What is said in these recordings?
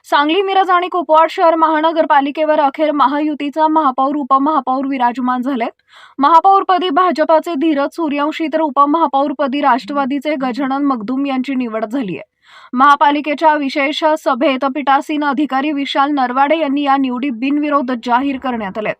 सांगली, मिरज आणि कुपवाड शहर महानगरपालिकेवर अखेर महायुतीचा महापौर उपमहापौर विराजमान झालेत। महापौरपदी भाजपाचे धीरज सूर्यवंशी तर उपमहापौरपदी राष्ट्रवादीचे गजानन मगदूम यांची निवड झाली आहे। महापालिकेच्या विशेष सभेत पीठासीन अधिकारी विशाल नरवाडे यांनी या निवडी बिनविरोध जाहीर करण्यात आल्या।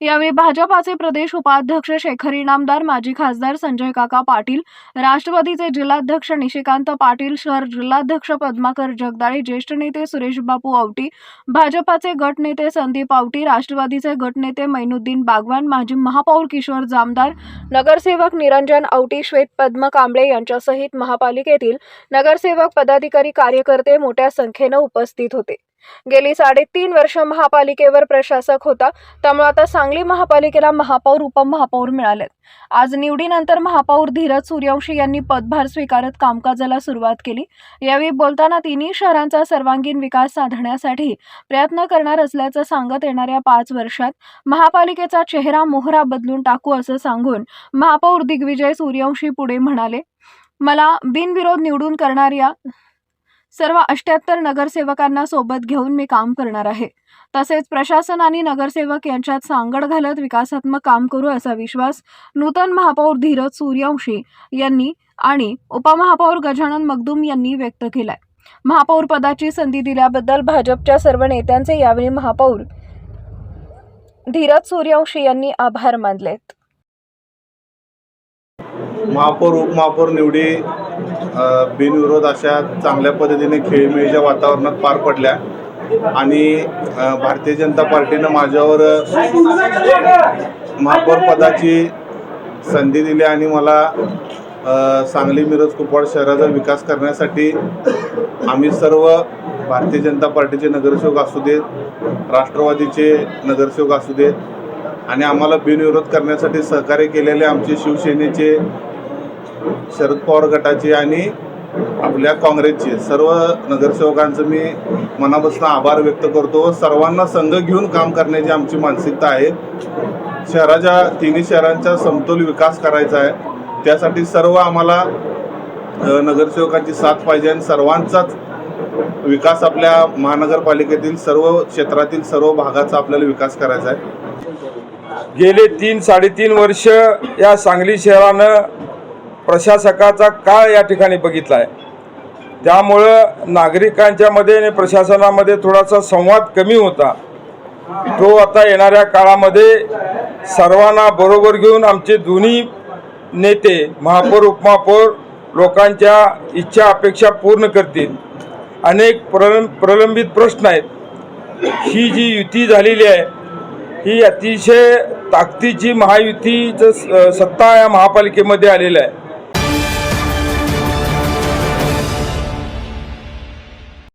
यावेळी भाजपाचे प्रदेश उपाध्यक्ष शेखर इनामदार, माजी खासदार संजय काका पाटील, राष्ट्रवादीचे जिल्हाध्यक्ष निशिकांत पाटील, शहर जिल्हाध्यक्ष पद्माकर जगदाळे, ज्येष्ठ नेते सुरेश बापू आवटी, भाजपाचे गट नेते संदीप आवटी, राष्ट्रवादीचे गट नेते मैनुद्दीन बागवान, माजी महापौर किशोर जामदार, नगरसेवक निरंजन आवटी, श्वेत पद्म कांबळे यांच्यासहित महापालिकेतील नगरसेवक, पदाधिकारी, कार्यकर्ते मोठ्या संख्येने उपस्थित होते। गेली 3.5 वर्ष महापालिकेवर प्रशासक होता, त्यामुळे आता सांगली महापालिकेला महापौर उपमहापौर मिळालेत। आज निवडीनंतर महापौर धीरज सूर्यवंशी यांनी पदभार स्वीकारत कामकाजाला सुरुवात केली। यावेळी बोलताना तिन्ही शहरांचा सर्वांगीण विकास साधण्यासाठी प्रयत्न करणार असल्याचं सांगत येणाऱ्या 5 वर्षात महापालिकेचा चेहरा मोहरा बदलून टाकू असं सांगून महापौर दिग्विजय सूर्यवंशी पुढे म्हणाले, मला बिनविरोध निवडून करणाऱ्या सर्व 78 नगरसेवकांना सोबत घेऊन मी काम करणार आहे। तसेच प्रशासन आणि नगरसेवक यांच्यात सांगड घालत विकासात्मक काम करू असा विश्वास नूतन महापौर धीरज सूर्यवंशी यांनी आणि उपमहापौर गजानन मगदूम यांनी व्यक्त केलाय। महापौर पदाची संधी दिल्याबद्दल भाजपच्या सर्व नेत्यांचे यावेळी महापौर धीरज सूर्यवंशी यांनी आभार मानलेत। महापौर उपमहापौर निवडी बिनविरोध अशा चांगल्या पद्धतीने खेळीमेळीच्या वातावरणात पार पडल्या आणि भारतीय जनता पार्टीनं माझ्यावर महापौर पदाची संधी दिली आणि मला सांगली, मिरज, कुपवाड शहराचा विकास करण्यासाठी आम्ही सर्व भारतीय जनता पार्टीचे नगरसेवक असू देत, राष्ट्रवादीचे नगरसेवक असू देत आणि आम्हाला बिनविरोध करण्यासाठी सहकार्य केलेले आमचे शिवसेनेचे, शरद पवार गटाचे आणि आपल्या काँग्रेसचे सर्व नगरसेवकांचं मी मनापासून आभार व्यक्त करतो। सर्वांना संघ घेऊन काम करण्याची आमची मानसिकता आहे। तिन्ही शहरांचा समतोल विकास करायचा आहे, त्यासाठी सर्व आम्हाला नगरसेवकांची साथ पाहिजे आणि सर्वांचाच विकास आपल्या महानगरपालिकेतील सर्व क्षेत्रातील सर्व भागाचा आपल्याला विकास करायचा आहे। गेले 3-3.5 वर्ष या सांगली शहरानं प्रशासकाचा काळ या ठिकाणी बघितला आहे। त्यामुळं नागरिकांच्या मध्ये आणि प्रशासनामध्ये थोडासा संवाद कमी होता, तो आता येणाऱ्या काळामध्ये सर्वांना बरोबर घेऊन आमचे दोन्ही नेते महापौर उपमहापौर लोकांच्या इच्छा अपेक्षा पूर्ण करतील। अनेक प्रलंबित प्रश्न आहेत। ही जी युती झालेली आहे ही अतिशय ताकदीची महायुतीचं सत्ता या महापालिकेमध्ये आलेलं आहे।